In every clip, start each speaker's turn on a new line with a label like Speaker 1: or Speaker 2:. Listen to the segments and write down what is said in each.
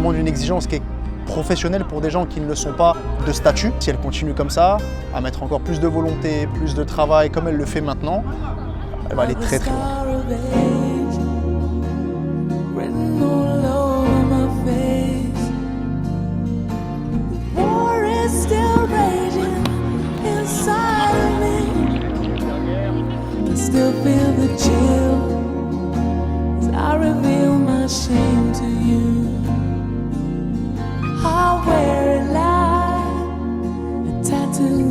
Speaker 1: demande une exigence qui est professionnelle pour des gens qui ne le sont pas de statut. Si elle continue comme ça, à mettre encore plus de volonté, plus de travail, comme elle le fait maintenant, elle va aller très très loin.
Speaker 2: Still feel the chill as I reveal my shame to you. I wear it like a tattoo.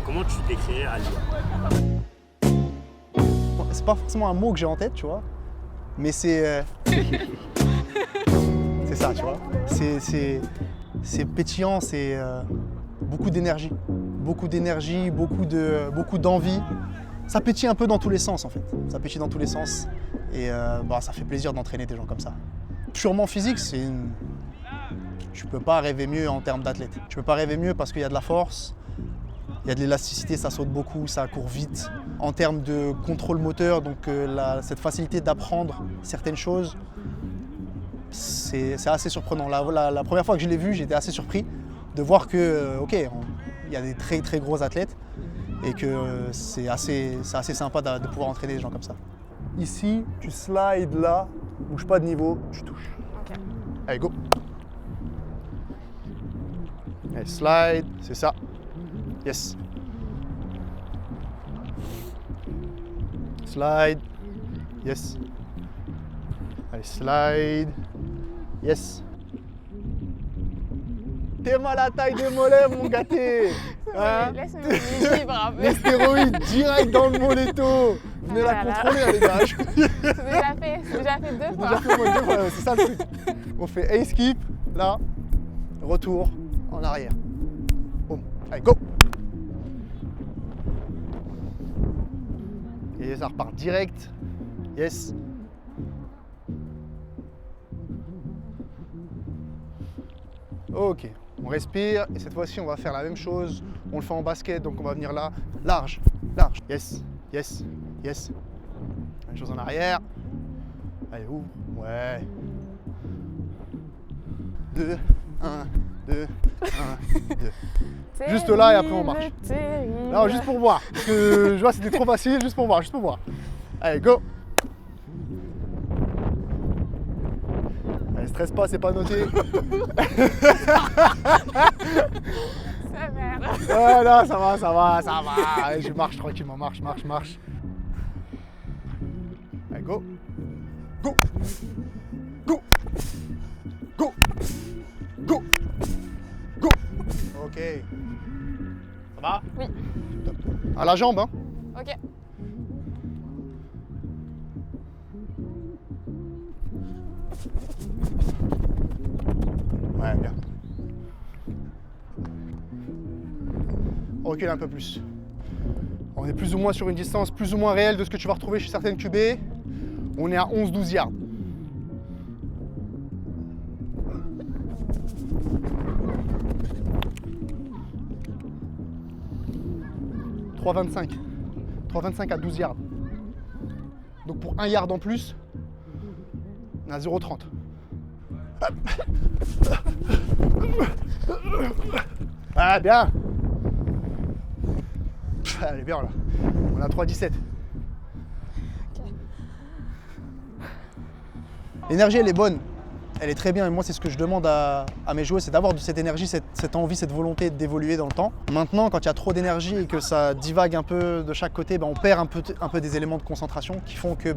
Speaker 3: Comment tu décrirais Alia?
Speaker 1: C'est pas forcément un mot que j'ai en tête, tu vois, mais c'est c'est ça, tu vois. C'est pétillant, c'est beaucoup d'énergie, beaucoup d'envie. Ça pétille un peu dans tous les sens en fait. Ça pétille dans tous les sens et ça fait plaisir d'entraîner des gens comme ça. Purement physique, tu peux pas rêver mieux en termes d'athlète. Tu peux pas rêver mieux parce qu'il y a de la force. Il y a de l'élasticité, ça saute beaucoup, ça court vite. En termes de contrôle moteur, donc cette facilité d'apprendre certaines choses, c'est assez surprenant. La première fois que je l'ai vu, j'étais assez surpris de voir que, il y a des très très gros athlètes et que c'est assez sympa de pouvoir entraîner des gens comme ça. Ici, tu slides là, bouge pas de niveau, tu touches.
Speaker 4: Ok.
Speaker 1: Allez, go. Allez, slide, c'est ça. Yes. Slide. Yes. Allez, slide. Yes. T'es mal à taille de mollet, mon gâté. Hein?
Speaker 4: Laisse-moi me libre un peu.
Speaker 1: Les stéroïdes direct dans le moletto. Venez la contrôler, les gars.
Speaker 4: C'est déjà fait deux fois.
Speaker 1: Déjà fait au moins 2 fois, c'est ça le truc. On fait ace skip, là, retour, en arrière. Boum. Allez, go. Et ça repart direct. Yes. Ok, on respire et cette fois-ci on va faire la même chose. On le fait en basket, donc on va venir là, large, large. Yes, yes, yes. Même chose en arrière. Allez, ouvre. Ouais. 2, 1, 2, 1, 2. Juste là et après on marche. Non, juste pour voir. Parce que je vois c'était trop facile, juste pour voir, juste pour voir. Allez, go. Allez, stresse pas, c'est pas noté.
Speaker 4: Ça merde.
Speaker 1: Ouais, non, ça va, ça va, ça va. Allez, je marche tranquillement, marche, marche, marche. Allez, go. Go. Go. Go. Go. Go. Ok. Ça va?
Speaker 4: Oui.
Speaker 1: Top. À la jambe, hein?
Speaker 4: Ok.
Speaker 1: Ouais, bien. On recule un peu plus. On est plus ou moins sur une distance plus ou moins réelle de ce que tu vas retrouver chez certaines QB. On est à 11-12 yards. « 3,25 à 12 yards. Donc pour 1 yard en plus, on est à 0,30. Ah, bien. Elle est bien là. On a 3,17. L'énergie, elle est bonne. Elle est très bien et moi c'est ce que je demande à mes joueurs, c'est d'avoir cette énergie, cette envie, cette volonté d'évoluer dans le temps. Maintenant, quand il y a trop d'énergie et que ça divague un peu de chaque côté, on perd un peu des éléments de concentration qui font que tu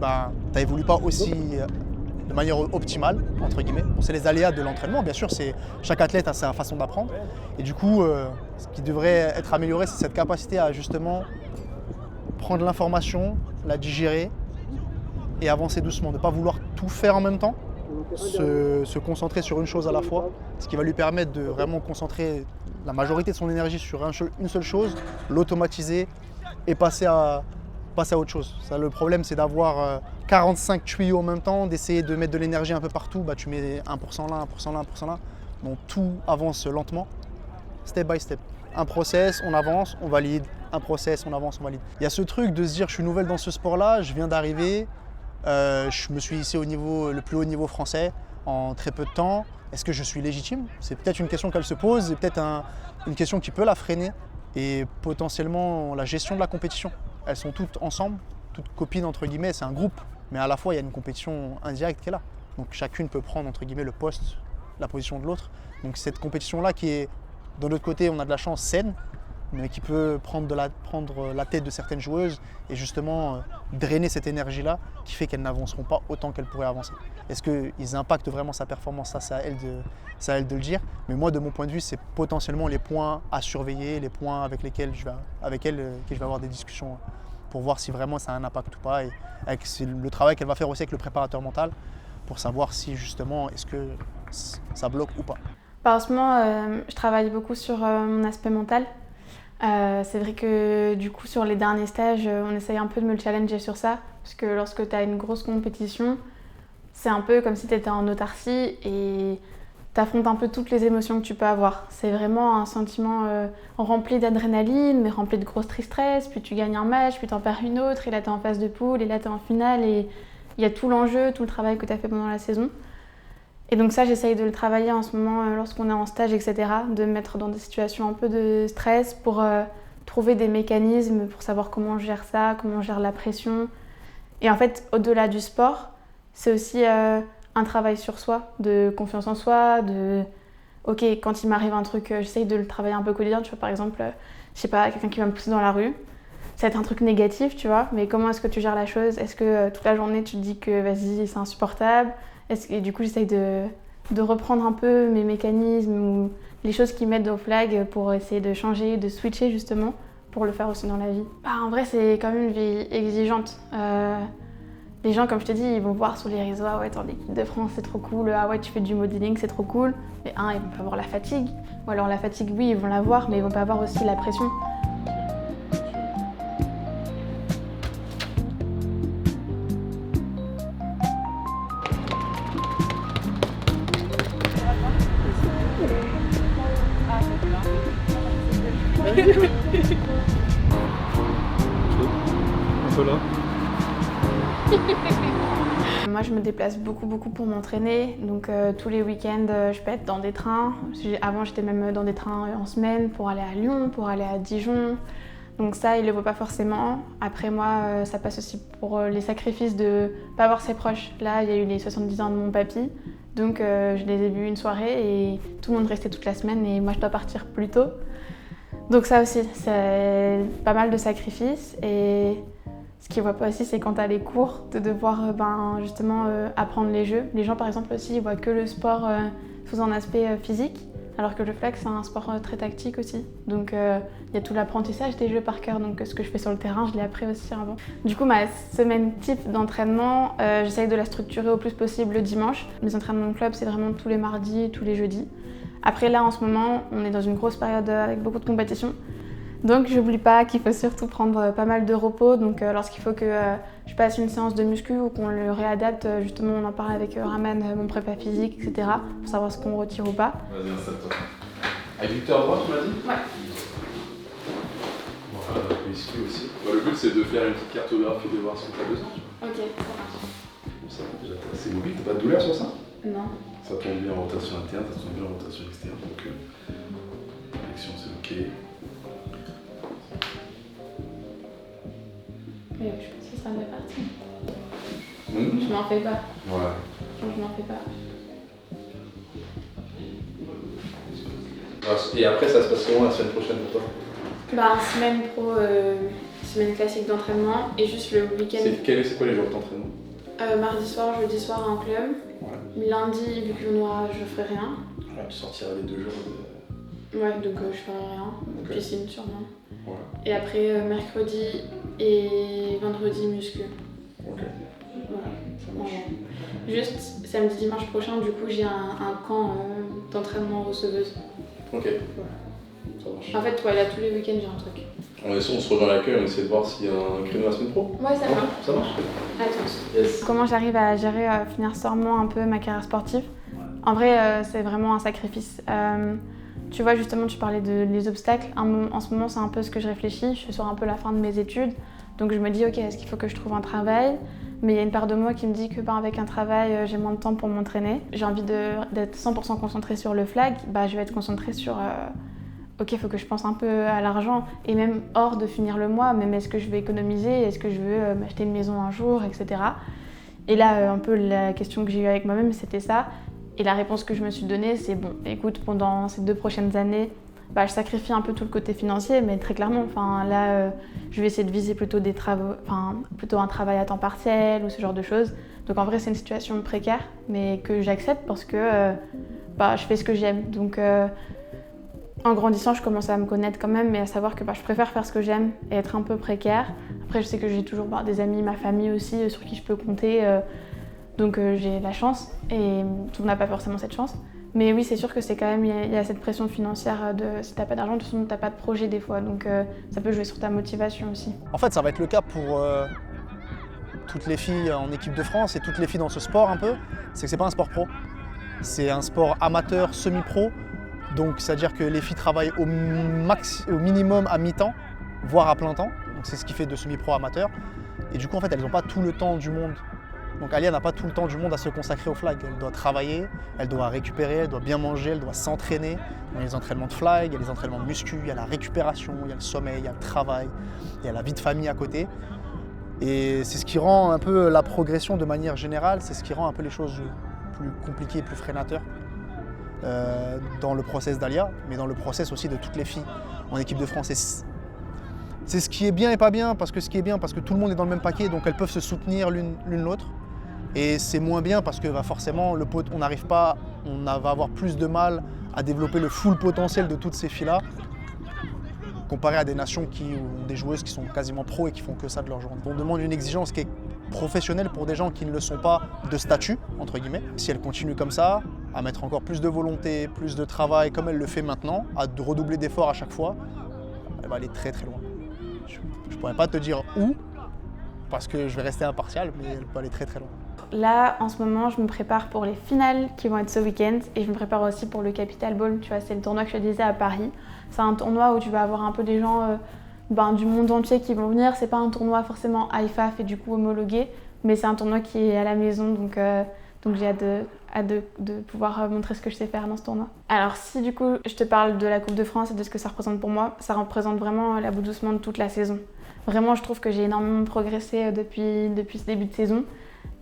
Speaker 1: n'évolues pas aussi de manière optimale, entre guillemets. Bon, c'est les aléas de l'entraînement, bien sûr, chaque athlète a sa façon d'apprendre. Et du coup, ce qui devrait être amélioré, c'est cette capacité à justement prendre l'information, la digérer et avancer doucement, ne pas vouloir tout faire en même temps. Se concentrer sur une chose à la fois, ce qui va lui permettre de vraiment concentrer la majorité de son énergie sur une seule chose, l'automatiser et passer à passer à autre chose. Ça, le problème, c'est d'avoir 45 tuyaux en même temps, d'essayer de mettre de l'énergie un peu partout. Bah, tu mets 1% là, 1% là, 1% là. Donc tout avance lentement, step by step. Un process, on avance, on valide. Un process, on avance, on valide. Il y a ce truc de se dire, je suis nouvelle dans ce sport-là, je viens d'arriver, je me suis hissé au niveau, le plus haut niveau français en très peu de temps. Est-ce que je suis légitime? C'est peut-être une question qu'elle se pose, et peut-être une question qui peut la freiner. Et potentiellement la gestion de la compétition. Elles sont toutes ensemble, toutes copines entre guillemets, c'est un groupe. Mais à la fois, il y a une compétition indirecte qui est là. Donc chacune peut prendre entre guillemets le poste, la position de l'autre. Donc cette compétition-là qui est, de l'autre côté, on a de la chance, saine, mais qui peut prendre la tête de certaines joueuses et justement drainer cette énergie-là qui fait qu'elles n'avanceront pas autant qu'elles pourraient avancer. Est-ce qu'ils impactent vraiment sa performance? Ça, c'est à elle de le dire. Mais moi, de mon point de vue, c'est potentiellement les points à surveiller, les points avec lesquels je vais avoir des discussions pour voir si vraiment ça a un impact ou pas. Et avec le travail qu'elle va faire aussi avec le préparateur mental pour savoir si justement, est-ce que ça bloque ou pas.
Speaker 5: En ce moment, je travaille beaucoup sur mon aspect mental. C'est vrai que du coup sur les derniers stages, on essaye un peu de me le challenger sur ça, parce que lorsque tu as une grosse compétition, c'est un peu comme si tu étais en autarcie et tu affrontes un peu toutes les émotions que tu peux avoir. C'est vraiment un sentiment rempli d'adrénaline, mais rempli de gros stress, puis tu gagnes un match, puis tu en perds une autre, et là tu es en phase de poule, et là tu es en finale, et il y a tout l'enjeu, tout le travail que tu as fait pendant la saison. Et donc ça, j'essaye de le travailler en ce moment lorsqu'on est en stage, etc., de me mettre dans des situations un peu de stress pour trouver des mécanismes pour savoir comment on gère ça, comment on gère la pression. Et en fait, au-delà du sport, c'est aussi un travail sur soi, de confiance en soi, ok, quand il m'arrive un truc, j'essaye de le travailler un peu quotidien. Tu vois, par exemple, je sais pas, quelqu'un qui va me pousser dans la rue, ça va être un truc négatif, tu vois, mais comment est-ce que tu gères la chose? Est-ce que toute la journée, tu te dis que vas-y, c'est insupportable? Et du coup, j'essaye de reprendre un peu mes mécanismes ou les choses qui m'aident au flag pour essayer de changer, de switcher justement, pour le faire aussi dans la vie. En vrai, c'est quand même une vie exigeante. Les gens, comme je te dis, ils vont voir sur les réseaux, ah ouais, t'es en équipe de France, c'est trop cool, ah ouais, tu fais du modeling, c'est trop cool. Mais ils vont pas voir la fatigue. Ou alors la fatigue, oui, ils vont la voir, mais ils vont pas voir aussi la pression.
Speaker 6: Un peu là.
Speaker 5: Moi, je me déplace beaucoup pour m'entraîner. Donc, tous les week-ends, je peux être dans des trains. Avant, j'étais même dans des trains en semaine pour aller à Lyon, pour aller à Dijon. Donc ça, il ne le voit pas forcément. Après, moi, ça passe aussi pour les sacrifices de ne pas voir ses proches. Là, il y a eu les 70 ans de mon papy. Donc, je les ai vus une soirée et tout le monde restait toute la semaine et moi, je dois partir plus tôt. Donc ça aussi, c'est pas mal de sacrifices. Et ce qu'ils ne voient pas aussi, c'est quand tu as les cours, de devoir justement apprendre les jeux. Les gens, par exemple, aussi, ils voient que le sport sous un aspect physique, alors que le flag, c'est un sport très tactique aussi. Donc il y a tout l'apprentissage des jeux par cœur. Donc ce que je fais sur le terrain, je l'ai appris aussi avant. Du coup, ma semaine type d'entraînement, j'essaye de la structurer au plus possible le dimanche. Mes entraînements de club, c'est vraiment tous les mardis, tous les jeudis. Après là, en ce moment, on est dans une grosse période avec beaucoup de compétitions. Donc j'oublie pas qu'il faut surtout prendre pas mal de repos. Donc lorsqu'il faut que je passe une séance de muscu ou qu'on le réadapte, justement on en parle avec Raman, mon prépa physique, etc. pour savoir ce qu'on retire ou pas.
Speaker 6: Vas-y, installe-toi. Adducteur droit, tu m'as dit?
Speaker 5: Ouais.
Speaker 6: Voilà, muscu aussi. Le but c'est de faire une petite cartographie, de voir ce que tu as besoin.
Speaker 5: Ok, ça marche.
Speaker 6: Bon, ça va, déjà t'es assez mobile, t'as pas de douleur sur ça?
Speaker 5: Non.
Speaker 6: Ça tombe bien en rotation interne, ça tombe bien en rotation externe. Donc l'action c'est ok.
Speaker 5: Mais je pense que ça sera bien parti.
Speaker 6: Mmh.
Speaker 5: Je m'en fais pas.
Speaker 6: Voilà.
Speaker 5: Je m'en fais pas.
Speaker 6: Et après ça se passe comment la semaine prochaine pour toi?
Speaker 5: Semaine pro, semaine classique d'entraînement et juste le week-end.
Speaker 6: C'est quoi les jours d'entraînement?
Speaker 5: Mardi soir, jeudi soir en club.
Speaker 6: Ouais.
Speaker 5: Lundi, vu que le noir, je ferai rien.
Speaker 6: Ouais, tu sortiras les 2 jours de...
Speaker 5: Ouais, donc je ferai rien.
Speaker 6: Ok.
Speaker 5: Piscine sûrement.
Speaker 6: Voilà.
Speaker 5: Et après, mercredi et vendredi, muscu.
Speaker 6: Ok.
Speaker 5: Voilà.
Speaker 6: Ça marche.
Speaker 5: Ouais. Juste samedi, dimanche prochain, du coup, j'ai un camp d'entraînement receveuse.
Speaker 6: Ok.
Speaker 5: Voilà.
Speaker 6: Ça marche.
Speaker 5: En fait, là, tous les week-ends, j'ai un truc.
Speaker 6: On se rejoint à l'accueil, on essaie de voir s'il y a un créneau la semaine pro.
Speaker 5: Ouais, ça va.
Speaker 6: Ça marche.
Speaker 5: À tous.
Speaker 6: Yes.
Speaker 5: Comment j'arrive à gérer, finir sereinement un peu ma carrière sportive? En vrai, c'est vraiment un sacrifice. Tu vois, justement, tu parlais des obstacles. En ce moment, c'est un peu ce que je réfléchis. Je suis sur un peu la fin de mes études. Donc je me dis, ok, est-ce qu'il faut que je trouve un travail? Mais il y a une part de moi qui me dit que avec un travail, j'ai moins de temps pour m'entraîner. J'ai envie d'être 100% concentrée sur le flag. Je vais être concentrée sur... ok, il faut que je pense un peu à l'argent. Et même hors de finir le mois, même est-ce que je vais économiser? Est-ce que je veux m'acheter une maison un jour, etc. Et là, un peu la question que j'ai eue avec moi-même, c'était ça. Et la réponse que je me suis donnée, c'est bon, écoute, pendant ces 2 prochaines années, je sacrifie un peu tout le côté financier, mais très clairement, je vais essayer de viser plutôt plutôt un travail à temps partiel ou ce genre de choses. Donc en vrai, c'est une situation précaire, mais que j'accepte parce que je fais ce que j'aime. Donc en grandissant, je commence à me connaître quand même, mais à savoir que je préfère faire ce que j'aime et être un peu précaire. Après, je sais que j'ai toujours des amis, ma famille aussi, sur qui je peux compter. Donc j'ai la chance et tout le monde n'a pas forcément cette chance. Mais oui, c'est sûr que c'est quand même, il y a cette pression financière de si t'as pas d'argent, de toute façon t'as pas de projet des fois. Donc ça peut jouer sur ta motivation aussi.
Speaker 1: En fait, ça va être le cas pour toutes les filles en équipe de France et toutes les filles dans ce sport un peu. C'est que c'est pas un sport pro. C'est un sport amateur, semi-pro. Donc c'est-à-dire que les filles travaillent au minimum à mi-temps, voire à plein temps. Donc c'est ce qui fait de semi-pro amateur. Et du coup, en fait, elles n'ont pas tout le temps du monde. Donc Alia n'a pas tout le temps du monde à se consacrer au flag. Elle doit travailler, elle doit récupérer, elle doit bien manger, elle doit s'entraîner. Il y a les entraînements de flag, il y a les entraînements de muscu, il y a la récupération, il y a le sommeil, il y a le travail, il y a la vie de famille à côté. Et c'est ce qui rend un peu la progression de manière générale, c'est ce qui rend un peu les choses plus compliquées et plus freinateur dans le process d'Alia, mais dans le process aussi de toutes les filles en équipe de France. C'est ce qui est bien et pas bien, parce que ce qui est bien, parce que tout le monde est dans le même paquet, donc elles peuvent se soutenir l'une l'autre. Et c'est moins bien parce que forcément, on n'arrive pas, va avoir plus de mal à développer le full potentiel de toutes ces filles-là, comparé à des nations qui ont des joueuses qui sont quasiment pros et qui font que ça de leur journée. On demande une exigence qui est professionnelle pour des gens qui ne le sont pas de statut, entre guillemets. Si elle continue comme ça, à mettre encore plus de volonté, plus de travail, comme elle le fait maintenant, à redoubler d'efforts à chaque fois, elle va aller très très loin. Je ne pourrais pas te dire où, parce que je vais rester impartial, mais elle peut aller très très loin.
Speaker 5: Là, en ce moment, je me prépare pour les finales qui vont être ce week-end et je me prépare aussi pour le Capital Ball. Tu vois, c'est le tournoi que je te disais à Paris. C'est un tournoi où tu vas avoir un peu des gens du monde entier qui vont venir. C'est pas un tournoi forcément IFAF et du coup homologué, mais c'est un tournoi qui est à la maison, donc j'ai hâte de pouvoir montrer ce que je sais faire dans ce tournoi. Alors si du coup je te parle de la Coupe de France et de ce que ça représente pour moi, ça représente vraiment la bout doucement de toute la saison. Vraiment, je trouve que j'ai énormément progressé depuis ce début de saison.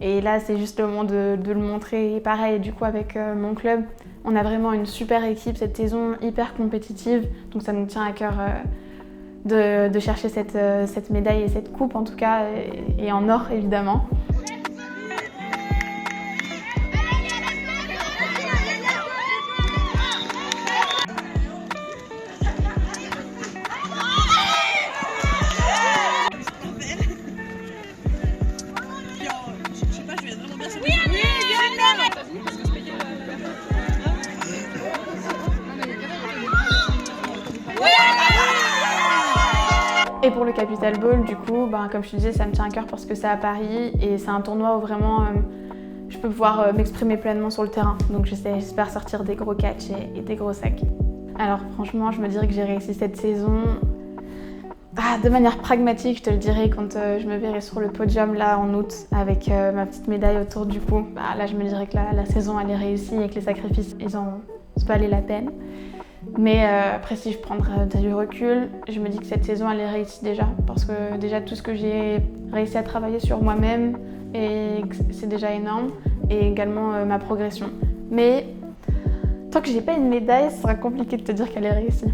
Speaker 5: Et là, c'est juste le moment de le montrer. Et pareil, du coup, avec mon club, on a vraiment une super équipe cette saison, hyper compétitive. Donc ça nous tient à cœur de chercher cette médaille et cette coupe, en tout cas, et en or, évidemment. Et pour le Capital Ball, du coup, comme je te disais, ça me tient à cœur parce que c'est à Paris et c'est un tournoi où vraiment je peux pouvoir m'exprimer pleinement sur le terrain. Donc j'espère sortir des gros catchs et des gros sacs. Alors franchement, je me dirais que j'ai réussi cette saison de manière pragmatique, je te le dirais, quand je me verrai sur le podium là en août avec ma petite médaille autour du cou. Là, je me dirais que la saison elle est réussie et que les sacrifices, ils ont valé la peine. Mais après, si je prendrais du recul, je me dis que cette saison, elle est réussie déjà. Parce que déjà, tout ce que j'ai réussi à travailler sur moi-même, c'est déjà énorme. Et également ma progression. Mais tant que j'ai pas une médaille, ce sera compliqué de te dire qu'elle est réussie.